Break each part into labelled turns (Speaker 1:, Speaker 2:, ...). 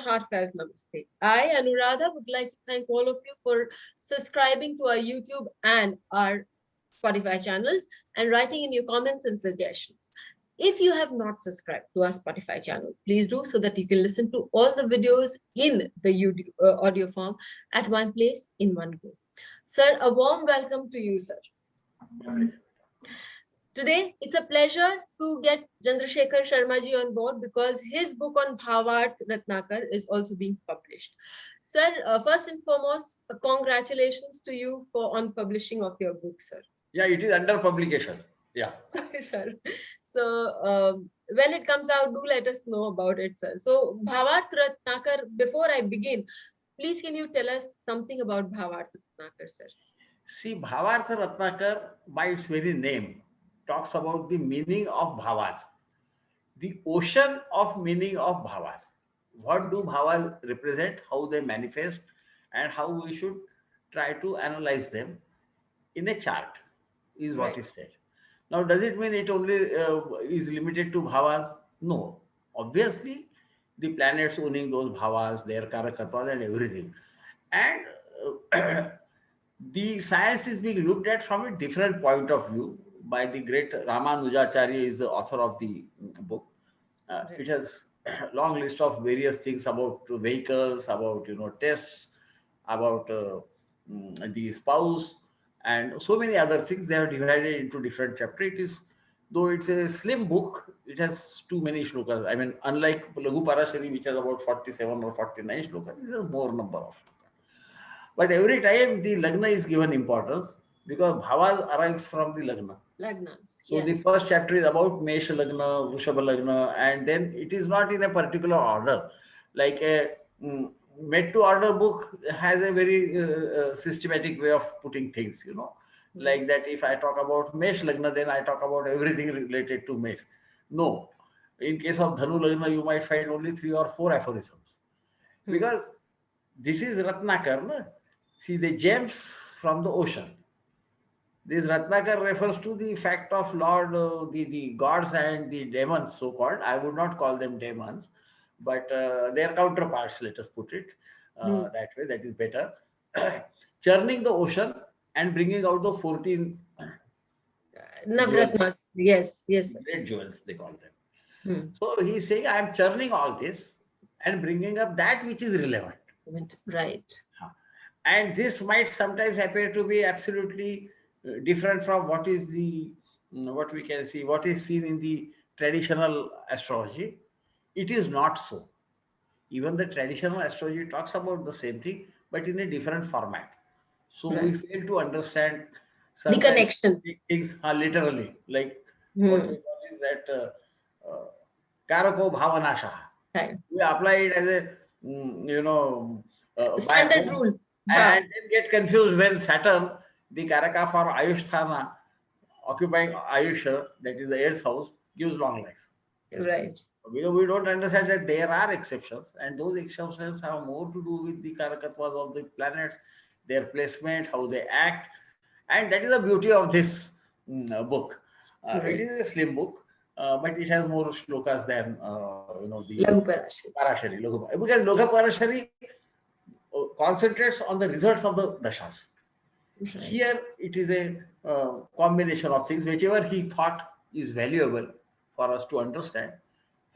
Speaker 1: heartfelt namaste. I, Anuradha, would like to thank all of you for subscribing to our YouTube and our Spotify channels and writing in your comments and suggestions. If you have not subscribed to our Spotify channel, please do so that you can listen to all the videos in the audio form at one place in one go. Sir, a warm welcome to you, sir. Today, it's a pleasure to get Chandrasekhar Sharma ji on board because his book on Bhavarath Ratnakar is also being published. Sir, first and foremost, congratulations to you on publishing of your book, sir.
Speaker 2: Yeah, it is under publication. Yeah.
Speaker 1: Okay, sir. So, when it comes out, do let us know about it, sir. So, Bhavarath Ratnakar, before I begin, please can you tell us something about Bhavarath Ratnakar, sir?
Speaker 2: See, Bhavarath Ratnakar, by its very name, talks about the meaning of bhavas, the ocean of meaning of bhavas. What do bhavas represent, how they manifest, and how we should try to analyze them in a chart, is what is said. Now, does it mean it only is limited to bhavas? No. Obviously, the planets owning those bhavas, their karakatvas and everything. And the science is being looked at from a different point of view by the great Ramanujacharya, is the author of the book. It has a long list of various things about vehicles, about tests, about the spouse, and so many other things. They have divided into different chapters. It is, though it's a slim book, it has too many shlokas. I mean, unlike Laghu Parashari, which has about 47 or 49 shlokas, this is more number of shlokas. But every time the lagna is given importance because bhavas arrives from the lagna.
Speaker 1: Lagnas.
Speaker 2: So the first chapter is about Mesha lagna, Vrishabha lagna, and then it is not in a particular order. Like a made to order book has a very systematic way of putting things, like that. If I talk about Mesh lagna, then I talk about everything related to Mesh. No. In case of Dhanu lagna, you might find only 3 or 4 aphorisms. Because this is Ratnakar, no? See, the gems from the ocean. This Ratnakar refers to the fact of Lord, the gods and the demons, so-called. I would not call them demons, but their counterparts, let us put it that way. That is better. Churning the ocean and bringing out the 14
Speaker 1: Navratnas. Yes, yes.
Speaker 2: Great jewels, they call them. So he is saying, I am churning all this and bringing up that which is relevant.
Speaker 1: Right.
Speaker 2: And this might sometimes appear to be absolutely different from what is the, what we can see, what is seen in the traditional astrology. It is not so. Even the traditional astrology talks about the same thing, but in a different format. So we fail to understand
Speaker 1: the connection.
Speaker 2: Things literally, like what we call is that Karako Bhavanasha. We apply it as a
Speaker 1: standard rule.
Speaker 2: And then get confused when Saturn, the Karaka for Ayusthana, occupying Ayusha, that is the 8th house, gives long life.
Speaker 1: Right.
Speaker 2: Because we don't understand that there are exceptions, and those exceptions have more to do with the Karakatwas of the planets, their placement, how they act, and that is the beauty of this book. It is a slim book, but it has more shlokas than the
Speaker 1: Laghu
Speaker 2: Parashari. Because Laghu Parashari concentrates on the results of the dashas. Right. Here it is a combination of things. Whichever he thought is valuable for us to understand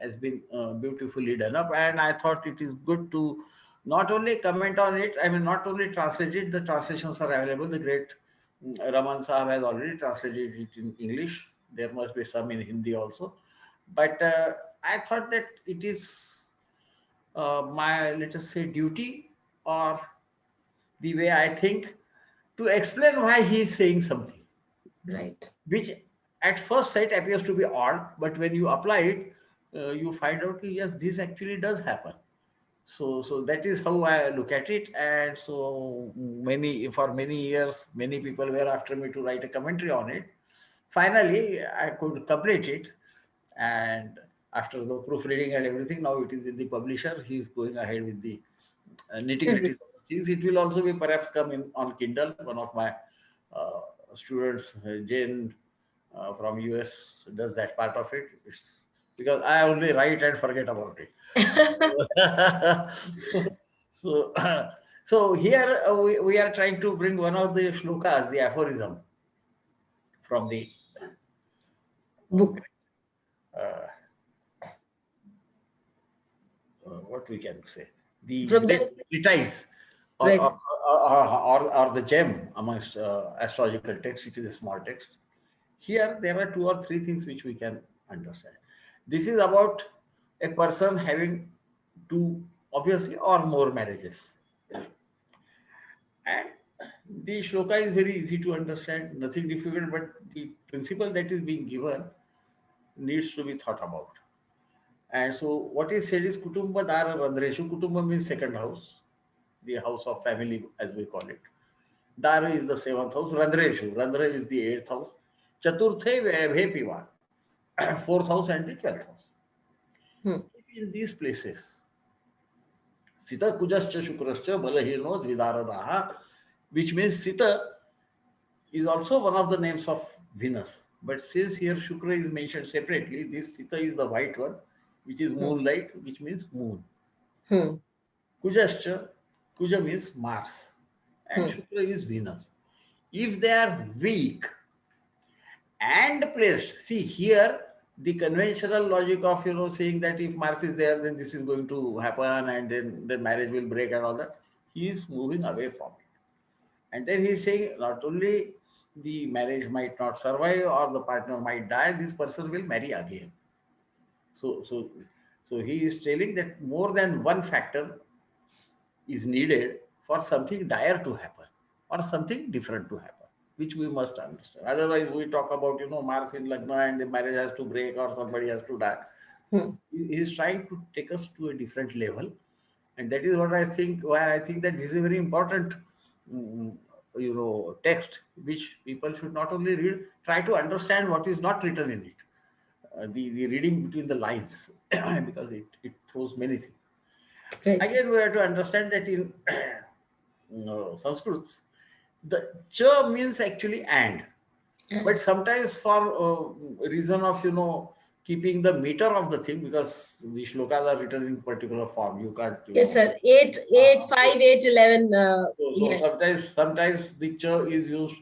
Speaker 2: has been beautifully done up, and I thought it is good to not only comment on it, I mean not only translate it, the translations are available. The great Raman Sahab has already translated it in English. There must be some in Hindi also. But I thought that it is my, let us say, duty, or the way I think, to explain why he is saying something.
Speaker 1: Right.
Speaker 2: Which at first sight appears to be odd, but when you apply it, you find out, yes, this actually does happen. So that is how I look at it. And so for many years, many people were after me to write a commentary on it. Finally, I could complete it. And after the proofreading and everything, now it is with the publisher. He is going ahead with the nitty-gritty of the things. It will also be perhaps come in on Kindle. One of my students, Jane from US, does that part of it. It's because I only write and forget about it. so, so, so here we are trying to bring one of the shlokas, the aphorism from the
Speaker 1: Book.
Speaker 2: uh, what we can say, the
Speaker 1: From
Speaker 2: great
Speaker 1: the
Speaker 2: treatise or,
Speaker 1: right.
Speaker 2: or, or the gem amongst astrological texts. It is a small text. Here there are two or three things which we can understand. This is about a person having two, obviously, or more marriages. And the shloka is very easy to understand, nothing difficult, but the principle that is being given needs to be thought about. And so what is said is Kutumba Dara Randreshu. Kutumba means second house, the house of family as we call it. Dara is the seventh house. Randreshu. Randra is the eighth house. Chaturthe Vebhe Pivan. Fourth house and the 12th house.
Speaker 1: Hmm.
Speaker 2: In these places, Sita Kujascha Shukrascha Balahino Dvidaradaha, which means Sita is also one of the names of Venus. But since here Shukra is mentioned separately, this Sita is the white one, which is
Speaker 1: Hmm.
Speaker 2: moonlight, which means moon.
Speaker 1: Hmm.
Speaker 2: Kujascha, Kuja means Mars, and
Speaker 1: Hmm.
Speaker 2: Shukra is Venus. If they are weak and placed, see here the conventional logic of saying that if Mars is there, then this is going to happen, and then the marriage will break and all that. He is moving away from it. And then he's saying not only the marriage might not survive or the partner might die, this person will marry again. So, so, so he is telling that more than one factor is needed for something dire to happen or something different to happen, which we must understand. Otherwise, we talk about Mars in Lagna and the marriage has to break or somebody has to die.
Speaker 1: Hmm.
Speaker 2: He is trying to take us to a different level, and that is what I think. Why I think that this is a very important, mm, text which people should not only read, try to understand what is not written in it. The reading between the lines because it throws many things.
Speaker 1: Right.
Speaker 2: Again, we have to understand that in Sanskrit, the cha means actually and, but sometimes for reason of keeping the meter of the thing, because the shlokas are written in particular form, you can't
Speaker 1: Yes, sir. 8, 8,
Speaker 2: so,
Speaker 1: 5, 8, 11.
Speaker 2: so
Speaker 1: Yes.
Speaker 2: sometimes the cha is used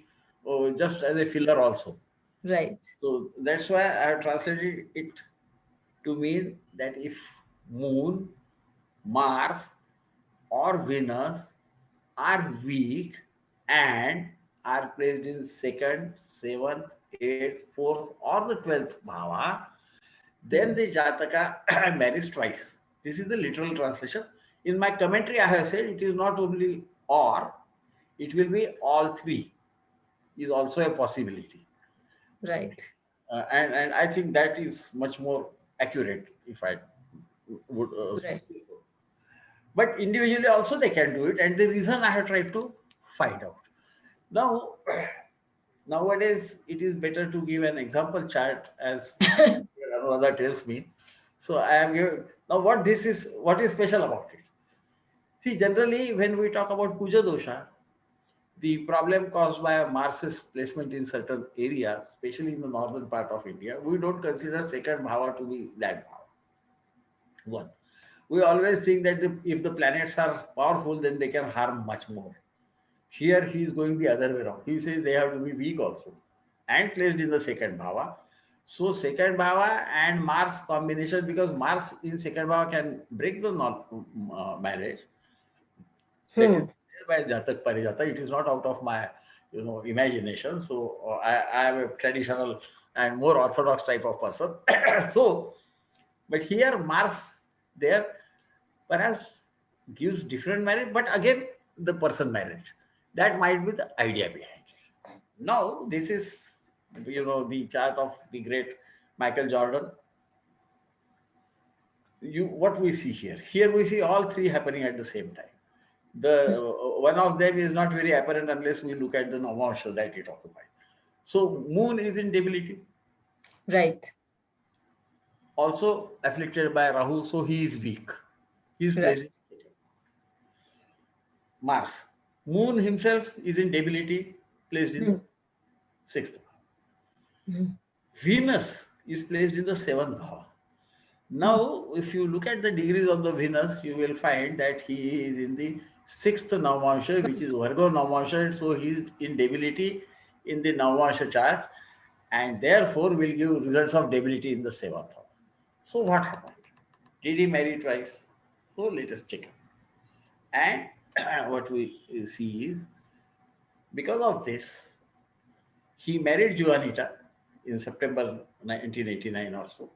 Speaker 2: just as a filler also.
Speaker 1: Right.
Speaker 2: So that's why I have translated it to mean that if Moon, Mars, or Venus are weak and are placed in second, seventh, eighth, fourth, or the 12th bhava, then
Speaker 1: Hmm.
Speaker 2: the Jataka marries twice. This is the literal translation. In my commentary, I have said it is not only or, it will be all three, is also a possibility.
Speaker 1: Right.
Speaker 2: And I think that is much more accurate if I would
Speaker 1: Right.
Speaker 2: say so. But individually also they can do it, and the reason I have tried to find out. Now, nowadays it is better to give an example chart, as Anuradha tells me. So I am giving now what is special about it. See, generally when we talk about Kuja dosha, the problem caused by Mars's placement in certain areas, especially in the northern part of India, we don't consider second bhava to be that bhava. One, we always think that if the planets are powerful, then they can harm much more. Here he is going the other way around. He says they have to be weak also and placed in the second bhava. So second bhava and Mars combination, because Mars in second bhava can break the marriage. That is
Speaker 1: Hmm.
Speaker 2: there by Jatak Parijata. It is not out of my imagination. So I am a traditional and more orthodox type of person. So, but here Mars there perhaps gives different marriage, but again the person marriage. That might be the idea behind it. Now this is the chart of the great Michael Jordan. What we see here. Here we see all three happening at the same time. The one of them is not very apparent unless we look at the Navansha that it occupies. So Moon is in debility,
Speaker 1: Right.
Speaker 2: also afflicted by Rahu, so he is weak. He is
Speaker 1: Right.
Speaker 2: placed in Mars. Moon himself is in debility, placed in
Speaker 1: Hmm.
Speaker 2: the sixth.
Speaker 1: Hmm.
Speaker 2: Venus is placed in the seventh bhava. Now, if you look at the degrees of the Venus, you will find that he is in the sixth Navamsha, which is Virgo Navamsha. So he is in debility in the Navamsha chart, and therefore will give results of debility in the seventh house. So what happened? Did he marry twice? So let us check. And what we see is because of this, he married Juanita in September 1989 or so,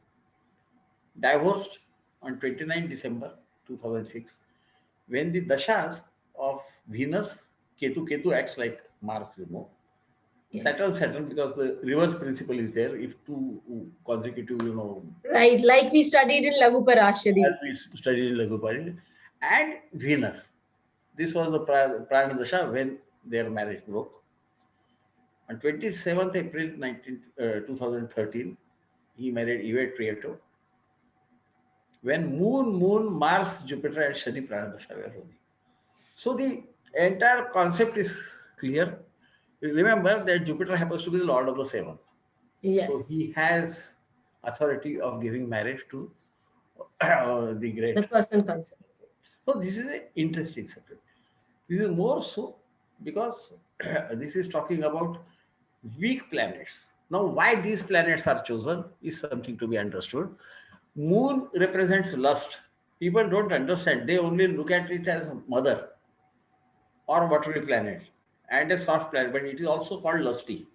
Speaker 2: divorced on 29 December 2006, when the dashas of Venus, Ketu acts like Mars,
Speaker 1: Yes.
Speaker 2: Saturn, because the reverse principle is there. If two consecutive,
Speaker 1: Right, like we studied in Lagu Parashari.
Speaker 2: as we studied in Lagupari, and Venus. This was the Prana Dasha when their marriage broke. On 27th April 2013, he married Yvette Prieto. When Moon, Mars, Jupiter, and Shani Prana Dasha were running. So the entire concept is clear. Remember that Jupiter happens to be the Lord of the seventh.
Speaker 1: Yes.
Speaker 2: So he has authority of giving marriage to the great.
Speaker 1: The person concerned.
Speaker 2: So this is an interesting subject. This is more so because this is talking about weak planets. Now, why these planets are chosen is something to be understood. Moon represents lust. People don't understand. They only look at it as mother or watery planet and a soft planet, but it is also called lusty.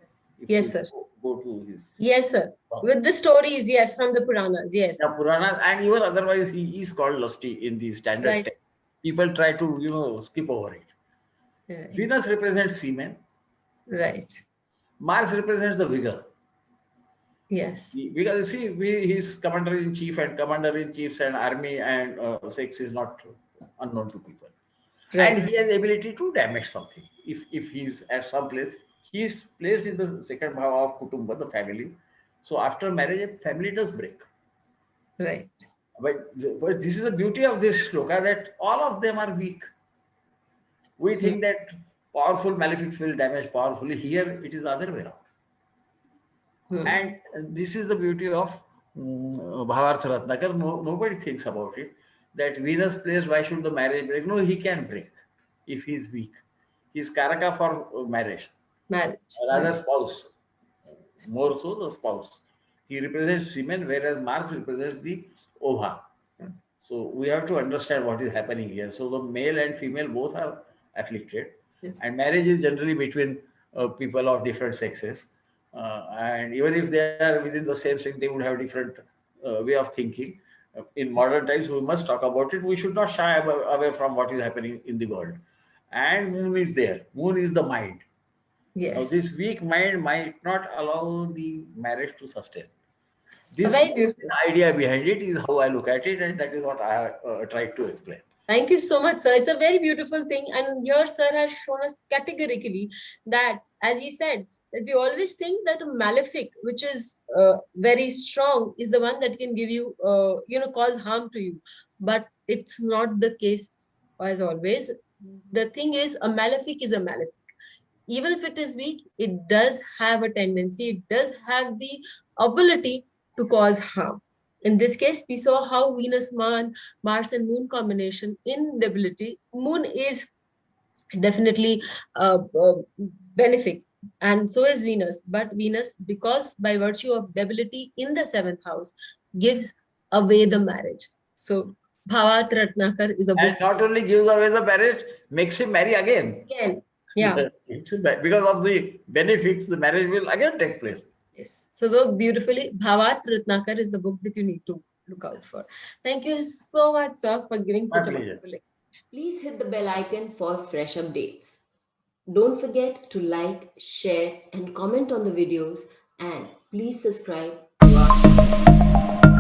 Speaker 1: Yes, sir.
Speaker 2: Go to his.
Speaker 1: Yes, sir. With the stories, yes, from the Puranas, yes.
Speaker 2: The Puranas, and even otherwise, he is called lusty in the standard text. People try to, skip over it. Right. Venus represents semen.
Speaker 1: Right.
Speaker 2: Mars represents the vigor.
Speaker 1: Yes.
Speaker 2: Because you see, he's commander-in-chief, and commander-in-chiefs and army and sex is not unknown to people. Right. And he has the ability to damage something. If he's at some place, he's placed in the second bhava of Kutumba, the family. So after marriage, a family does break.
Speaker 1: Right.
Speaker 2: But this is the beauty of this shloka, that all of them are weak. We think that powerful malefics will damage powerfully. Here, it is the other way around. And this is the beauty of Bhavarath Ratnakar. Nobody thinks about it. That Venus plays, why should the marriage break? No, he can break if he is weak. He is Karaka for marriage. Rather spouse. More so the spouse. He represents semen, whereas Mars represents the ova. So we have to understand what is happening here. So the male and female both are afflicted. Yes. And marriage is generally between people of different sexes. And even if they are within the same sex, they would have different way of thinking. In modern times, we must talk about it. We should not shy away from what is happening in the world. And Moon is there. Moon is the mind. Yes. Now, this weak mind might not allow the marriage to sustain. This idea behind it is how I look at it, and that is what I tried to explain.
Speaker 1: Thank you so much, sir. It's a very beautiful thing. And here, sir has shown us categorically that, as he said, that we always think that a malefic, which is very strong, is the one that can give you, cause harm to you. But it's not the case, as always. The thing is, a malefic is a malefic. Even if it is weak, it does have a tendency, it does have the ability to cause harm. In this case, we saw how Venus, Mars and Moon combination in debility. Moon is definitely benefic, and so is Venus. But Venus, because by virtue of debility in the seventh house, gives away the marriage. So Bhavarath Ratnakar is a book.
Speaker 2: And not only gives away the marriage, makes him marry again.
Speaker 1: Yeah.
Speaker 2: Because of the benefits, the marriage will again take place.
Speaker 1: Yes. So beautifully, Bhavarath Ratnakar is the book that you need to look out for. Thank you so much, sir, for giving such a wonderful explanation.
Speaker 3: Please hit the bell icon for fresh updates. Don't forget to like, share, and comment on the videos, and please subscribe to our channel.